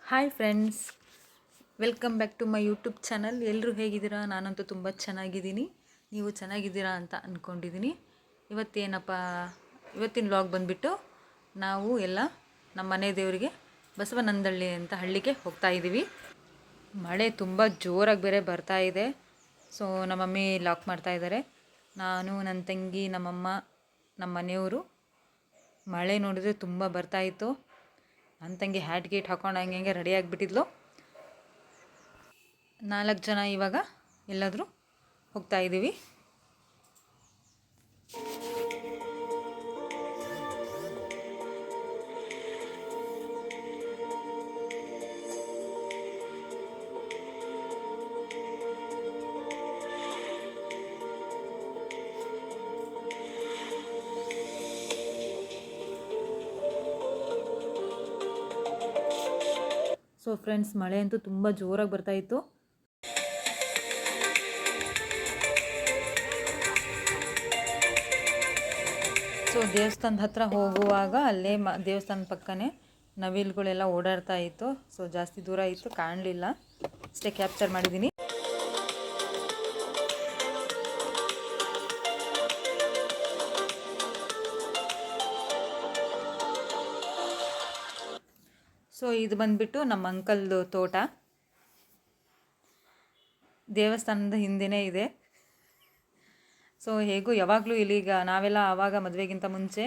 Hi friends, welcome back to my YouTube channel. ಎಲ್ಲರೂ ಹೇಗಿದ್ದೀರಾ? ನಾನಂತೂ ತುಂಬ ಚೆನ್ನಾಗಿದ್ದೀನಿ. ನೀವು ಚೆನ್ನಾಗಿದ್ದೀರಾ ಅಂತ ಅಂದ್ಕೊಂಡಿದ್ದೀನಿ. ಇವತ್ತಿನ ವ್ಲಾಗ್ ಬಂದುಬಿಟ್ಟು ನಾವು ಎಲ್ಲ ನಮ್ಮ ಮನೆ ದೇವರಿಗೆ ಬಸವನಂದಳ್ಳಿ ಅಂತ ಹಳ್ಳಿಗೆ ಹೋಗ್ತಾ ಇದ್ದೀವಿ. ಮಳೆ ತುಂಬ ಜೋರಾಗಿ ಬೇರೆ ಬರ್ತಾ ಇದೆ. ಸೊ ನಮ್ಮ ಮಮ್ಮಿ ಲಾಕ್ ಮಾಡ್ತಾ ಇದ್ದಾರೆ. ನಾನು, ನನ್ನ ತಂಗಿ, ನಮ್ಮಮ್ಮ, ನಮ್ಮ ಮನೆಯವರು. ಮಳೆ ನೋಡಿದ್ರೆ ತುಂಬ ಬರ್ತಾಯಿತ್ತು. ನನ್ನ ತಂಗಿ ಹ್ಯಾಟ್ ಗೇಟ್ ಹಾಕೊಂಡು ಹಂಗೆ ರೆಡಿ ಆಗಿಬಿಟ್ಟಿದ್ಲು. 4 ಜನ ಇವಾಗ ಎಲ್ಲಾದರೂ ಹೋಗ್ತಾ ಇದ್ದೀವಿ. ಸೊ ಫ್ರೆಂಡ್ಸ್, ಮಳೆ ಅಂತೂ ತುಂಬ ಜೋರಾಗಿ ಬರ್ತಾಯಿತ್ತು. ಸೊ ದೇವಸ್ಥಾನದ ಹತ್ರ ಹೋಗುವಾಗ ಅಲ್ಲೇ ದೇವಸ್ಥಾನದ ಪಕ್ಕನೇ ನವಿಲುಗಳೆಲ್ಲ ಓಡಾಡ್ತಾ ಇತ್ತು. ಸೊ ಜಾಸ್ತಿ ದೂರ ಇತ್ತು, ಕಾಣಲಿಲ್ಲ, ಅಷ್ಟೇ ಕ್ಯಾಪ್ಚರ್ ಮಾಡಿದ್ದೀನಿ. ಸೊ ಇದು ಬಂದುಬಿಟ್ಟು ನಮ್ಮ ಅಂಕಲ್ದು ತೋಟ. ದೇವಸ್ಥಾನದ ಹಿಂದೆನೇ ಇದೆ. ಸೊ ಹೇಗೂ ಯಾವಾಗಲೂ ಇಲ್ಲೀಗ ನಾವೆಲ್ಲ ಆವಾಗ ಮದುವೆಗಿಂತ ಮುಂಚೆ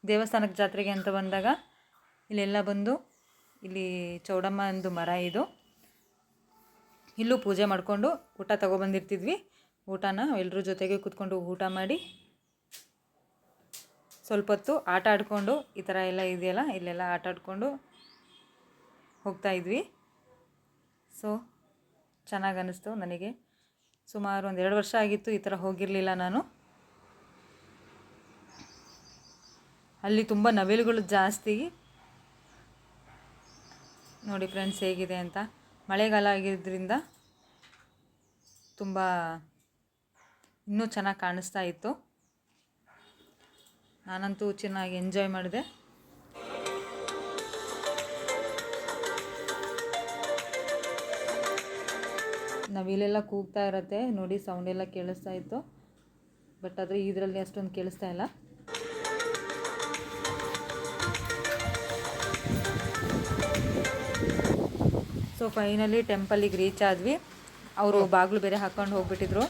ದೇವಸ್ಥಾನಕ್ಕೆ ಜಾತ್ರೆಗೆ ಅಂತ ಬಂದಾಗ ಇಲ್ಲೆಲ್ಲ ಬಂದು, ಇಲ್ಲಿ ಚೌಡಮ್ಮಂದು ಮರ ಇದು, ಇಲ್ಲೂ ಪೂಜೆ ಮಾಡಿಕೊಂಡು ಊಟ ತೊಗೊಬಂದಿರ್ತಿದ್ವಿ. ಊಟನ ಎಲ್ಲರ ಜೊತೆಗೆ ಕೂತ್ಕೊಂಡು ಊಟ ಮಾಡಿ ಸ್ವಲ್ಪ ಹೊತ್ತು ಆಟ ಆಡಿಕೊಂಡು, ಈ ಥರ ಎಲ್ಲ ಇದೆಯಲ್ಲ ಇಲ್ಲೆಲ್ಲ ಆಟ ಆಡಿಕೊಂಡು ಹೋಗ್ತಾಯಿದ್ವಿ. ಸೊ ಚೆನ್ನಾಗಿ ಅನ್ನಿಸ್ತು ನನಗೆ. ಸುಮಾರು 2 ವರ್ಷ ಆಗಿತ್ತು ಈ ಥರ ಹೋಗಿರಲಿಲ್ಲ ನಾನು. ಅಲ್ಲಿ ತುಂಬ ನವಿಲುಗಳು ಜಾಸ್ತಿ. ನೋಡಿ ಫ್ರೆಂಡ್ಸ್ ಹೇಗಿದೆ ಅಂತ. ಮಳೆಗಾಲ ಆಗಿದ್ದರಿಂದ ತುಂಬ ಇನ್ನೂ ಚೆನ್ನಾಗಿ ಕಾಣಿಸ್ತಾ ಇತ್ತು. ನಾನಂತೂ ಚೆನ್ನಾಗಿ ಎಂಜಾಯ್ ಮಾಡಿದೆ. ನವಿಲೆಲ್ಲ ಕೂಗ್ತಾ ಇರತ್ತೆ ನೋಡಿ, ಸೌಂಡೆಲ್ಲ ಕೇಳಿಸ್ತಾ ಇತ್ತು. ಬಟ್ ಆದರೆ ಇದರಲ್ಲಿ ಅಷ್ಟೊಂದು ಕೇಳಿಸ್ತಾ ಇಲ್ಲ. ಸೊ ಫೈನಲಿ ಟೆಂಪಲಿಗೆ ರೀಚ್ ಆದ್ವಿ. ಅವರು ಬಾಗಿಲು ಬೇರೆ ಹಾಕ್ಕೊಂಡು ಹೋಗ್ಬಿಟ್ಟಿದ್ರು,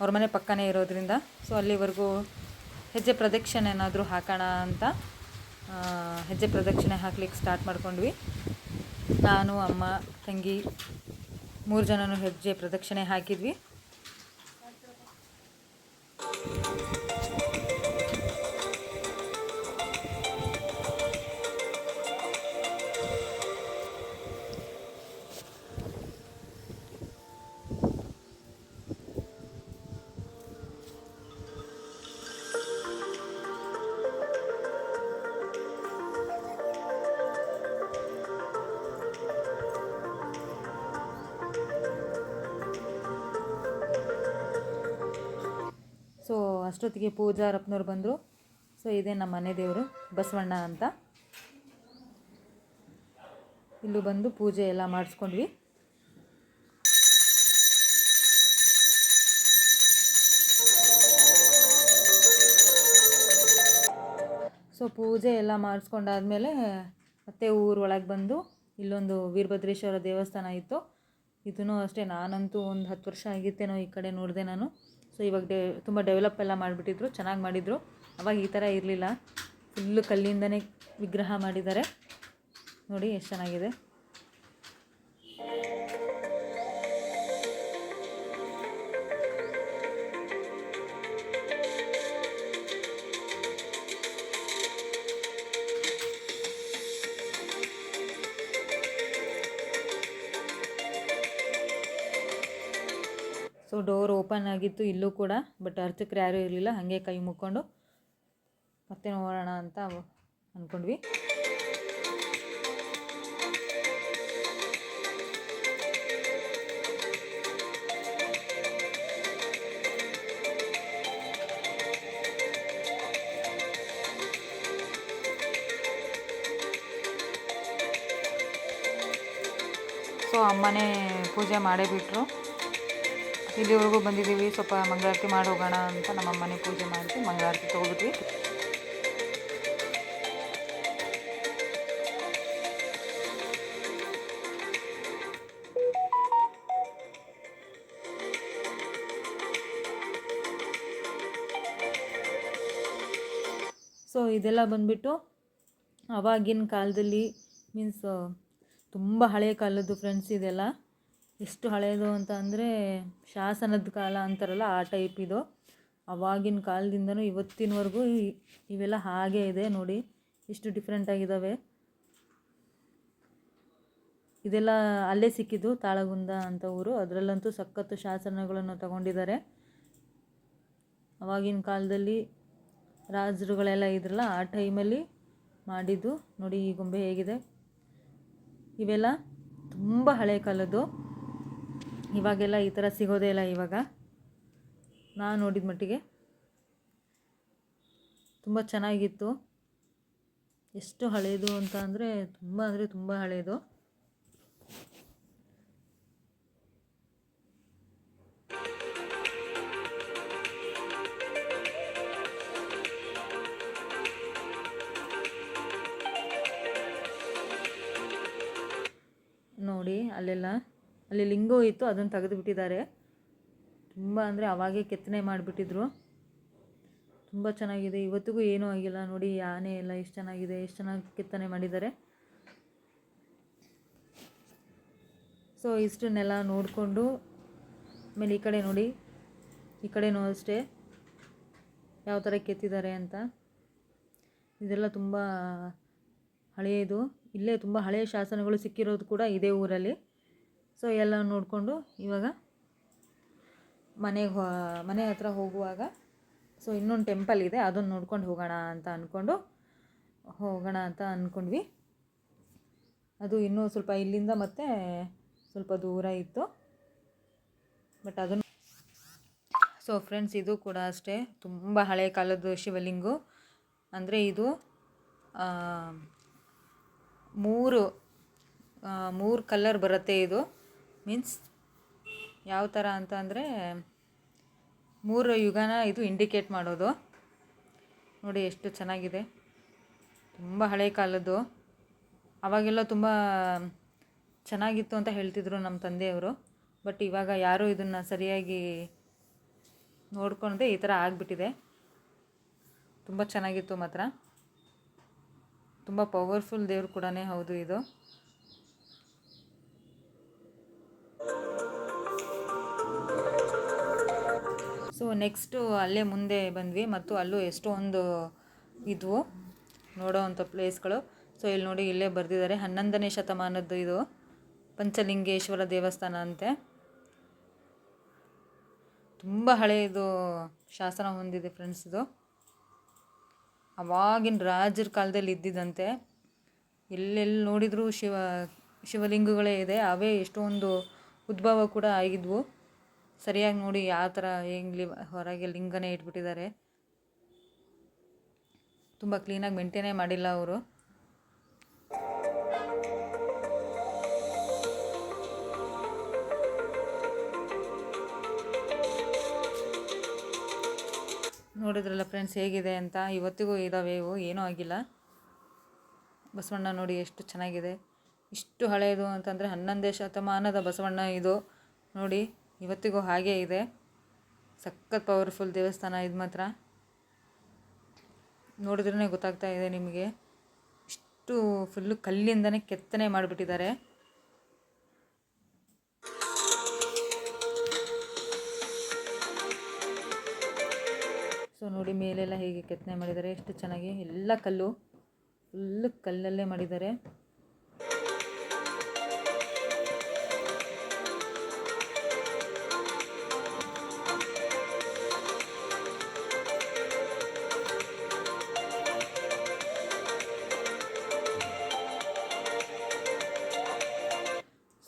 ಅವ್ರ ಮನೆ ಪಕ್ಕನೇ ಇರೋದ್ರಿಂದ. ಸೊ ಅಲ್ಲಿವರೆಗೂ ಹೆಜ್ಜೆ ಪ್ರದಕ್ಷಿಣೆ ಏನಾದರೂ ಹಾಕೋಣ ಅಂತ ಹೆಜ್ಜೆ ಪ್ರದಕ್ಷಿಣೆ ಹಾಕ್ಲಿಕ್ಕೆ ಸ್ಟಾರ್ಟ್ ಮಾಡ್ಕೊಂಡ್ವಿ. ನಾನು, ಅಮ್ಮ, ತಂಗಿ 3 ಜನನೂ ಹೆಜ್ಜೆ ಪ್ರದಕ್ಷಿಣೆ ಹಾಕಿದ್ವಿ. ಸೊ ಅಷ್ಟೊತ್ತಿಗೆ ಪೂಜಾರಪ್ಪನವ್ರು ಬಂದರು. ಸೊ ಇದೇ ನಮ್ಮ ಮನೆ ದೇವರು ಬಸವಣ್ಣ ಅಂತ. ಇಲ್ಲೂ ಬಂದು ಪೂಜೆ ಎಲ್ಲ ಮಾಡಿಸ್ಕೊಂಡ್ವಿ. ಸೊ ಪೂಜೆ ಎಲ್ಲ ಮಾಡಿಸ್ಕೊಂಡಾದ್ಮೇಲೆ ಮತ್ತೆ ಊರೊಳಗೆ ಬಂದು ಇಲ್ಲೊಂದು ವೀರಭದ್ರೇಶ್ವರ ದೇವಸ್ಥಾನ ಇತ್ತು. ಇದೂ ಅಷ್ಟೇ, ನಾನಂತೂ ಒಂದು 10 ವರ್ಷ ಆಗಿತ್ತೇನೋ ಈ ಕಡೆ ನೋಡಿದೆ ನಾನು. ಸೊ ಇವಾಗ ತುಂಬ ಡೆವಲಪ್ ಎಲ್ಲ ಮಾಡಿಬಿಟ್ಟಿದ್ರು, ಚೆನ್ನಾಗಿ ಮಾಡಿದರು. ಅವಾಗ ಈ ಥರ ಇರಲಿಲ್ಲ, ಫುಲ್ಲು ಕಲ್ಲಿಂದನೇ ವಿಗ್ರಹ ಮಾಡಿದ್ದಾರೆ. ನೋಡಿ ಎಷ್ಟು ಚೆನ್ನಾಗಿದೆ. ಸೊ ಡೋರ್ ಓಪನ್ ಆಗಿತ್ತು ಇಲ್ಲೂ ಕೂಡ, ಬಟ್ ಅರ್ಚಕರು ಯಾರೂ ಇರಲಿಲ್ಲ. ಹಾಗೆ ಕೈ ಮುಕ್ಕೊಂಡು ಮತ್ತೆ ನೋಡೋಣ ಅಂತ ಅಂದ್ಕೊಂಡ್ವಿ. ಸೊ ಅಮ್ಮನೇ ಪೂಜೆ ಮಾಡೇ ಬಿಟ್ಟರು. ಇಲ್ಲಿವರೆಗೂ ಬಂದಿದ್ದೀವಿ, ಸ್ವಲ್ಪ ಮಂಗಳಾರತಿ ಮಾಡಿ ಹೋಗೋಣ ಅಂತ ನಮ್ಮಮ್ಮನೇ ಪೂಜೆ ಮಾಡಿಸಿ ಮಂಗಳಾರತಿ ತೊಗೊಬಿಟ್ವಿ. ಸೊ ಇದೆಲ್ಲ ಬಂದುಬಿಟ್ಟು ಆವಾಗಿನ ಕಾಲದಲ್ಲಿ ಮೀನ್ಸ್ ತುಂಬ ಹಳೆಯ ಕಾಲದ್ದು ಫ್ರೆಂಡ್ಸ್. ಇದೆಲ್ಲ ಎಷ್ಟು ಹಳೆಯದು ಅಂತ ಅಂದರೆ ಶಾಸನದ ಕಾಲ ಅಂತಾರಲ್ಲ ಆ ಟೈಪ್ ಇದು. ಆವಾಗಿನ ಕಾಲದಿಂದನೂ ಇವತ್ತಿನವರೆಗೂ ಇವೆಲ್ಲ ಹಾಗೇ ಇದೆ ನೋಡಿ, ಎಷ್ಟು ಡಿಫ್ರೆಂಟ್ ಆಗಿದ್ದಾವೆ. ಇದೆಲ್ಲ ಅಲ್ಲೇ ಸಿಕ್ಕಿದ್ದು, ತಾಳಗುಂದ ಅಂತ ಊರು. ಅದರಲ್ಲಂತೂ ಸಖತ್ತು ಶಾಸನಗಳನ್ನು ತಗೊಂಡಿದ್ದಾರೆ. ಆವಾಗಿನ ಕಾಲದಲ್ಲಿ ರಾಜರುಗಳೆಲ್ಲ ಇದ್ರಲ್ಲ ಆ ಟೈಮಲ್ಲಿ ಮಾಡಿದ್ದು ನೋಡಿ. ಈ ಗೊಂಬೆ ಹೇಗಿದೆ, ಇವೆಲ್ಲ ತುಂಬ ಹಳೆ ಕಾಲದ್ದು. ಇವಾಗೆಲ್ಲ ಈ ಥರ ಸಿಗೋದೇ ಇಲ್ಲ. ಇವಾಗ ನಾನು ನೋಡಿದ ಮಟ್ಟಿಗೆ ತುಂಬ ಚೆನ್ನಾಗಿತ್ತು. ಎಷ್ಟು ಹಳೆಯದು ಅಂತ ಅಂದರೆ ತುಂಬ ಹಳೆಯದು. ನೋಡಿ ಅಲ್ಲಿ ಲಿಂಗು ಇತ್ತು, ಅದನ್ನು ತೆಗೆದುಬಿಟ್ಟಿದ್ದಾರೆ. ತುಂಬ ಅಂದರೆ ಅವಾಗೇ ಕೆತ್ತನೆ ಮಾಡಿಬಿಟ್ಟಿದ್ರು. ತುಂಬ ಚೆನ್ನಾಗಿದೆ. ಇವತ್ತಿಗೂ ಏನೂ ಆಗಿಲ್ಲ ನೋಡಿ. ಆನೆ ಎಲ್ಲ ಎಷ್ಟು ಚೆನ್ನಾಗಿದೆ, ಎಷ್ಟು ಚೆನ್ನಾಗಿ ಕೆತ್ತನೆ ಮಾಡಿದ್ದಾರೆ. ಸೊ ಇಷ್ಟನ್ನೆಲ್ಲ ನೋಡಿಕೊಂಡು ಆಮೇಲೆ ಈ ಕಡೆ ನೋಡಿ, ಈ ಕಡೆನೂ ಅಷ್ಟೇ ಯಾವ ಥರ ಕೆತ್ತಿದ್ದಾರೆ ಅಂತ. ಇದೆಲ್ಲ ತುಂಬ ಹಳೆಯದು. ಇಲ್ಲೇ ತುಂಬ ಹಳೆಯ ಶಾಸನಗಳು ಸಿಕ್ಕಿರೋದು ಕೂಡ ಇದೇ ಊರಲ್ಲಿ. ಸೊ ಎಲ್ಲ ನೋಡಿಕೊಂಡು ಇವಾಗ ಮನೆ ಹತ್ರ ಹೋಗುವಾಗ ಸೊ ಇನ್ನೊಂದು ಟೆಂಪಲ್ ಇದೆ, ಅದನ್ನು ನೋಡ್ಕೊಂಡು ಹೋಗೋಣ ಅಂತ ಅಂದ್ಕೊಂಡ್ವಿ. ಅದು ಇನ್ನೂ ಸ್ವಲ್ಪ ಇಲ್ಲಿಂದ ಮತ್ತೆ ಸ್ವಲ್ಪ ದೂರ ಇತ್ತು, ಬಟ್ ಅದನ್ನು ಸೊ ಫ್ರೆಂಡ್ಸ್ ಇದು ಕೂಡ ಅಷ್ಟೇ ತುಂಬ ಹಳೆಯ ಕಾಲದ್ದು ಶಿವಲಿಂಗು. ಅಂದರೆ ಇದು ಮೂರು ಕಲರ್ ಬರುತ್ತೆ. ಇದು ಮೀನ್ಸ್ ಯಾವ ಥರ ಅಂತ ಅಂದರೆ 3 ಯುಗನ ಇದು ಇಂಡಿಕೇಟ್ ಮಾಡೋದು. ನೋಡಿ ಎಷ್ಟು ಚೆನ್ನಾಗಿದೆ, ತುಂಬ ಹಳೆಯ ಕಾಲದ್ದು. ಅವಾಗೆಲ್ಲ ತುಂಬ ಚೆನ್ನಾಗಿತ್ತು ಅಂತ ಹೇಳ್ತಿದ್ರು ನಮ್ಮ ತಂದೆಯವರು. ಬಟ್ ಇವಾಗ ಯಾರೂ ಇದನ್ನು ಸರಿಯಾಗಿ ನೋಡ್ಕೊಂಡೆ ಈ ಥರ ಆಗಿಬಿಟ್ಟಿದೆ. ತುಂಬ ಚೆನ್ನಾಗಿತ್ತು ಮಾತ್ರ. ತುಂಬ ಪವರ್ಫುಲ್ ದೇವ್ರು ಕೂಡ ಹೌದು ಇದು. ಸೊ ನೆಕ್ಸ್ಟು ಅಲ್ಲೇ ಮುಂದೆ ಬಂದ್ವಿ, ಮತ್ತು ಅಲ್ಲೂ ಎಷ್ಟೊಂದು ಇದ್ವು ನೋಡೋವಂಥ ಪ್ಲೇಸ್ಗಳು. ಸೊ ಇಲ್ಲಿ ನೋಡಿ, ಇಲ್ಲೇ ಬರೆದಿದ್ದಾರೆ 11ನೇ ಶತಮಾನದ್ದು ಇದು ಪಂಚಲಿಂಗೇಶ್ವರ ದೇವಸ್ಥಾನ ಅಂತೆ. ತುಂಬ ಹಳೆಯದು ಶಾಸನ ಹೊಂದಿದೆ ಫ್ರೆಂಡ್ಸ್. ಇದು ಅವಾಗಿನ ರಾಜರ ಕಾಲದಲ್ಲಿ ಇದ್ದಿದ್ದಂತೆ. ಎಲ್ಲೆಲ್ಲಿ ನೋಡಿದರೂ ಶಿವಲಿಂಗಗಳೇ ಇದೆ. ಅವೇ ಎಷ್ಟೊಂದು ಉದ್ಭವ ಕೂಡ ಆಗಿದ್ವು. ಸರಿಯಾಗಿ ನೋಡಿ ಯಾವ ಥರ ಹೊರಗೆ ಲಿಂಗನೇ ಇಟ್ಬಿಟ್ಟಿದ್ದಾರೆ. ತುಂಬ ಕ್ಲೀನಾಗಿ ಮೇಂಟೈನೇ ಮಾಡಿಲ್ಲ ಅವರು. ನೋಡಿದ್ರಲ್ಲ ಫ್ರೆಂಡ್ಸ್ ಹೇಗಿದೆ ಅಂತ. ಇವತ್ತಿಗೂ ಇದ್ದಾವೆ ಇವು, ಏನೂ ಆಗಿಲ್ಲ. ಬಸವಣ್ಣ ನೋಡಿ ಎಷ್ಟು ಚೆನ್ನಾಗಿದೆ. ಇಷ್ಟು ಹಳೆಯದು ಅಂತಂದರೆ 11ನೇ ಶತಮಾನದ ಬಸವಣ್ಣ ಇದು ನೋಡಿ. ಇವತ್ತಿಗೂ ಹಾಗೇ ಇದೆ. ಸಖತ್ ಪವರ್ಫುಲ್ ದೇವಸ್ಥಾನ ಇದು ಮಾತ್ರ. ನೋಡಿದ್ರೇ ಗೊತ್ತಾಗ್ತಾ ಇದೆ ನಿಮಗೆ. ಇಷ್ಟು ಫುಲ್ಲು ಕಲ್ಲಿಂದನೇ ಕೆತ್ತನೆ ಮಾಡಿಬಿಟ್ಟಿದ್ದಾರೆ. ಸೊ ನೋಡಿ ಮೇಲೆಲ್ಲ ಹೇಗೆ ಕೆತ್ತನೆ ಮಾಡಿದ್ದಾರೆ, ಎಷ್ಟು ಚೆನ್ನಾಗಿ. ಎಲ್ಲ ಫುಲ್ಲು ಕಲ್ಲಲ್ಲೇ ಮಾಡಿದ್ದಾರೆ.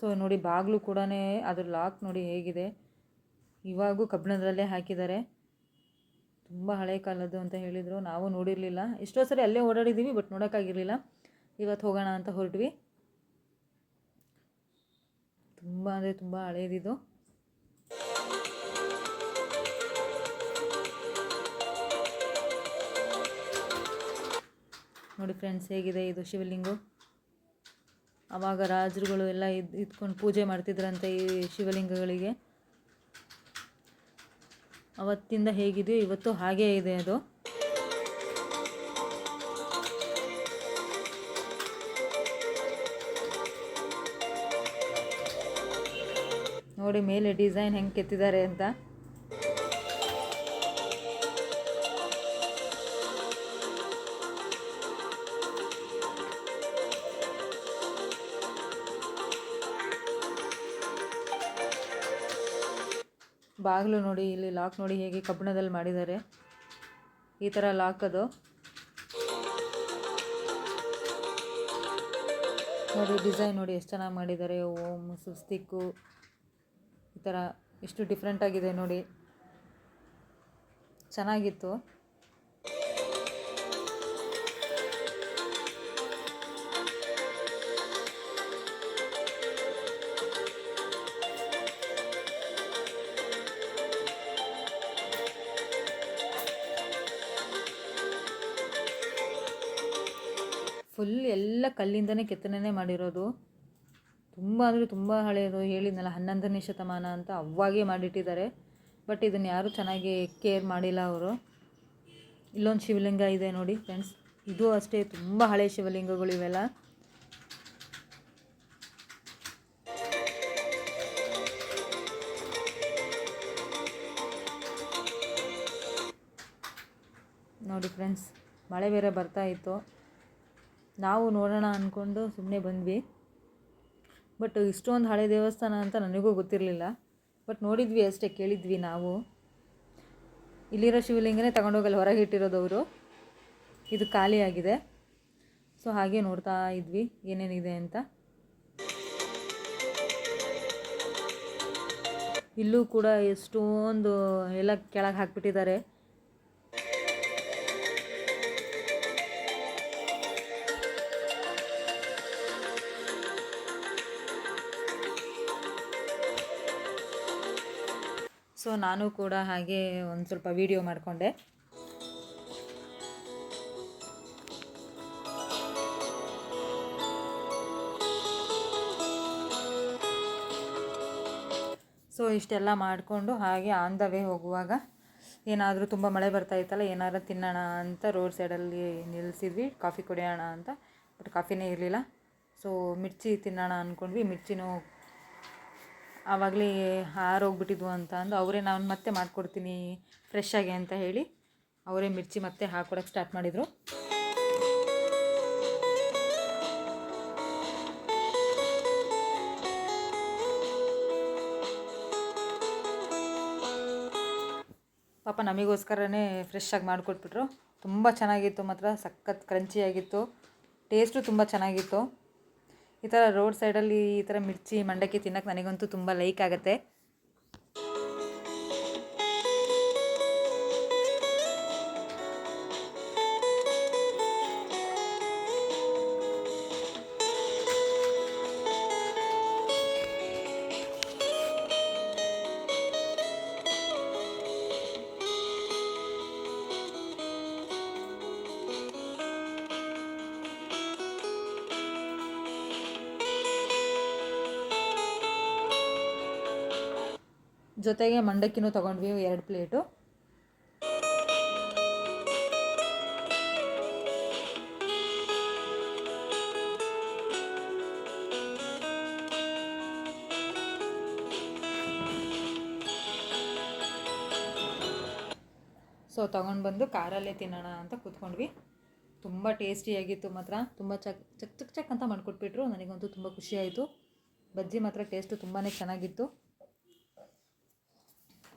ಸೊ ನೋಡಿ ಬಾಗಿಲು ಕೂಡ ಅದ್ರ ಲಾಕ್ ನೋಡಿ ಹೇಗಿದೆ. ಇವಾಗೂ ಕಬ್ಬಿಣದಲ್ಲೇ ಹಾಕಿದ್ದಾರೆ. ತುಂಬ ಹಳೆ ಕಾಲದ್ದು ಅಂತ ಹೇಳಿದರು. ನಾವು ನೋಡಿರಲಿಲ್ಲ. ಎಷ್ಟೋ ಸರಿ ಅಲ್ಲೇ ಓಡಾಡಿದ್ದೀವಿ, ಬಟ್ ನೋಡೋಕ್ಕಾಗಿರಲಿಲ್ಲ. ಇವತ್ತು ಹೋಗೋಣ ಅಂತ ಹೊರಟ್ವಿ. ತುಂಬ ಅಂದರೆ ತುಂಬ ಹಳೇದಿದು. ನೋಡಿ ಫ್ರೆಂಡ್ಸ್, ಹೇಗಿದೆ ಇದು ಶಿವಲಿಂಗು. ಆವಾಗ ರಾಜರುಗಳು ಎಲ್ಲ ಇದ್ಕೊಂಡು ಪೂಜೆ ಮಾಡ್ತಿದ್ರಂತೆ ಈ ಶಿವಲಿಂಗಗಳಿಗೆ. ಅವತ್ತಿಂದ ಹೇಗಿದೆಯೋ ಇವತ್ತು ಹಾಗೇ ಇದೆ ಅದು. ನೋಡಿ ಮೇಲೆ ಡಿಸೈನ್ ಹೆಂಗೆ ಕೆತ್ತಿದ್ದಾರೆ ಅಂತ. ಬಾಗಿಲು ನೋಡಿ, ಇಲ್ಲಿ ಲಾಕ್ ನೋಡಿ ಹೇಗೆ ಕಬ್ಬಿಣದಲ್ಲಿ ಮಾಡಿದ್ದಾರೆ. ಈ ಥರ ಲಾಕ್ ಅದು. ನೋಡಿ ಡಿಸೈನ್ ನೋಡಿ ಎಷ್ಟು ಚೆನ್ನಾಗಿ ಮಾಡಿದ್ದಾರೆ. ಓಂ ಸುಸ್ತಿಕ್ಕು ಈ ಥರ ಎಷ್ಟು ಡಿಫ್ರೆಂಟಾಗಿದೆ ನೋಡಿ, ಚೆನ್ನಾಗಿತ್ತು. ಫುಲ್ ಎಲ್ಲ ಕಲ್ಲಿಂದನೇ ಕೆತ್ತನೆ ಮಾಡಿರೋದು. ತುಂಬ ಅಂದರೆ ತುಂಬ ಹಳೆಯದು. ಹೇಳಿದ್ನಲ್ಲ 11ನೇ ಶತಮಾನ ಅಂತ, ಅವಾಗೇ ಮಾಡಿಟ್ಟಿದ್ದಾರೆ. ಬಟ್ ಇದನ್ನು ಯಾರೂ ಚೆನ್ನಾಗಿ ಕೇರ್ ಮಾಡಿಲ್ಲ ಅವರು. ಇಲ್ಲೊಂದು ಶಿವಲಿಂಗ ಇದೆ ನೋಡಿ ಫ್ರೆಂಡ್ಸ್, ಇದು ಅಷ್ಟೇ ತುಂಬ ಹಳೆ ಶಿವಲಿಂಗಗಳು ಇವೆಲ್ಲ. ನೋಡಿ ಫ್ರೆಂಡ್ಸ್, ಮಳೆ ಬೇರೆ ಬರ್ತಾ ಇತ್ತು. ನಾವು ನೋಡೋಣ ಅಂದ್ಕೊಂಡು ಸುಮ್ಮನೆ ಬಂದ್ವಿ. ಬಟ್ ಇಷ್ಟೊಂದು ಹಳೆ ದೇವಸ್ಥಾನ ಅಂತ ನನಗೂ ಗೊತ್ತಿರಲಿಲ್ಲ. ಬಟ್ ನೋಡಿದ್ವಿ ಅಷ್ಟೇ, ಕೇಳಿದ್ವಿ ನಾವು. ಇಲ್ಲಿರೋ ಶಿವಲಿಂಗನೇ ತಗೊಂಡೋಗಲ್ಲಿ ಹೊರಗೆ ಇಟ್ಟಿರೋದು ಅವರು. ಇದು ಖಾಲಿಯಾಗಿದೆ. ಸೊ ಹಾಗೆ ನೋಡ್ತಾ ಇದ್ವಿ ಏನೇನಿದೆ ಅಂತ. ಇಲ್ಲೂ ಕೂಡ ಎಷ್ಟೊಂದು ಎಲ್ಲ ಕೆಳಗೆ ಹಾಕಿಬಿಟ್ಟಿದ್ದಾರೆ. ಸೊ ನಾನು ಕೂಡ ಹಾಗೆ ಒಂದು ಸ್ವಲ್ಪ ವೀಡಿಯೋ ಮಾಡಿಕೊಂಡೆ. ಸೊ ಇಷ್ಟೆಲ್ಲ ಮಾಡಿಕೊಂಡು ಹಾಗೆ ಆನ್ ದ ವೇ ಹೋಗುವಾಗ ಏನಾದರೂ ತುಂಬ ಮಳೆ ಬರ್ತಾಯಿತ್ತಲ್ಲ, ಏನಾದರೂ ತಿನ್ನೋಣ ಅಂತ ರೋಡ್ ಸೈಡಲ್ಲಿ ನಿಲ್ಲಿಸಿದ್ವಿ, ಕಾಫಿ ಕುಡಿಯೋಣ ಅಂತ. ಬಟ್ ಕಾಫಿನೇ ಇರಲಿಲ್ಲ. ಸೊ ಮಿರ್ಚಿ ತಿನ್ನೋಣ ಅಂದ್ಕೊಂಡ್ವಿ. ಮಿರ್ಚಿನೂ ಆವಾಗಲೇ ಹಾರೋಗ್ಬಿಟ್ಟಿದ್ವು ಅಂತ ಅಂದು ಅವರೇ ನಾನು ಮತ್ತೆ ಮಾಡಿಕೊಡ್ತೀನಿ ಫ್ರೆಶ್ ಆಗಿ ಅಂತ ಹೇಳಿ ಅವರೇ ಮಿರ್ಚಿ ಮತ್ತೆ ಹಾಕ್ಕೊಡೋಕ್ಕೆ ಸ್ಟಾರ್ಟ್ ಮಾಡಿದರು. ಪಾಪ ನಮಗೋಸ್ಕರನೇ ಫ್ರೆಶ್ ಆಗಿ ಮಾಡಿಕೊಟ್ಬಿಟ್ರು. ತುಂಬ ಚೆನ್ನಾಗಿತ್ತು ಮಾತ್ರ, ಸಖತ್ ಕ್ರಂಚಿಯಾಗಿತ್ತು. ಟೇಸ್ಟು ತುಂಬ ಚೆನ್ನಾಗಿತ್ತು. ಈ ಥರ ರೋಡ್ ಸೈಡಲ್ಲಿ ಈ ಥರ ಮಿರ್ಚಿ ಮಂಡಕ್ಕಿ ತಿನ್ನೋಕ್ಕೆ ನನಗಂತೂ ತುಂಬ ಲೈಕ್ ಆಗುತ್ತೆ. ಜೊತೆಗೆ ಮಂಡಕ್ಕಿನೂ ತೊಗೊಂಡ್ವಿ 2 ಪ್ಲೇಟು. ಸೊ ತೊಗೊಂಡು ಬಂದು ಕಾರಲ್ಲೇ ತಿನ್ನೋಣ ಅಂತ ಕೂತ್ಕೊಂಡ್ವಿ. ತುಂಬ ಟೇಸ್ಟಿಯಾಗಿತ್ತು ಮಾತ್ರ. ತುಂಬ ಚಕ್ ಅಂತ ಮಾಡಿಕೊಟ್ಬಿಟ್ರು. ನನಗಂತೂ ತುಂಬ ಖುಷಿಯಾಯಿತು. ಬಜ್ಜಿ ಮಾತ್ರ ಟೇಸ್ಟು ತುಂಬಾ ಚೆನ್ನಾಗಿತ್ತು.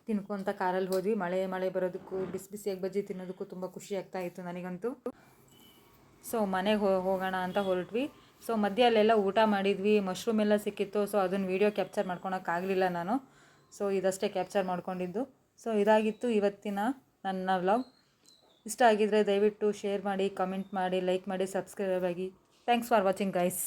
ತಿನ್ಕೊಂತ ಕಾರಲ್ಲಿ ಹೋದ್ವಿ. ಮಳೆ ಬರೋದಕ್ಕೂ ಬಿಸಿಯಾಗಿ ಬಜ್ಜಿ ತಿನ್ನೋದಕ್ಕೂ ತುಂಬ ಖುಷಿ ಆಗ್ತಾಯಿತ್ತು ನನಗಂತೂ. ಸೊ ಮನೆಗೆ ಹೋಗೋಣ ಅಂತ ಹೊರಟ್ವಿ. ಸೊ ಮಧ್ಯೆ ಅಲ್ಲೆಲ್ಲ ಊಟ ಮಾಡಿದ್ವಿ. ಮಶ್ರೂಮ್ ಎಲ್ಲ ಸಿಕ್ಕಿತ್ತು. ಸೊ ಅದನ್ನು ವೀಡಿಯೋ ಕ್ಯಾಪ್ಚರ್ ಮಾಡ್ಕೊಳಕ್ಕಾಗಲಿಲ್ಲ ನಾನು. ಸೊ ಇದಷ್ಟೇ ಕ್ಯಾಪ್ಚರ್ ಮಾಡ್ಕೊಂಡಿದ್ದು. ಸೊ ಇದಾಗಿತ್ತು ಇವತ್ತಿನ ನನ್ನ ವ್ಲಾಗ್. ಇಷ್ಟ ಆಗಿದ್ದರೆ ದಯವಿಟ್ಟು ಶೇರ್ ಮಾಡಿ, ಕಮೆಂಟ್ ಮಾಡಿ, ಲೈಕ್ ಮಾಡಿ, ಸಬ್ಸ್ಕ್ರೈಬ್ ಆಗಿ. Thanks for watching guys.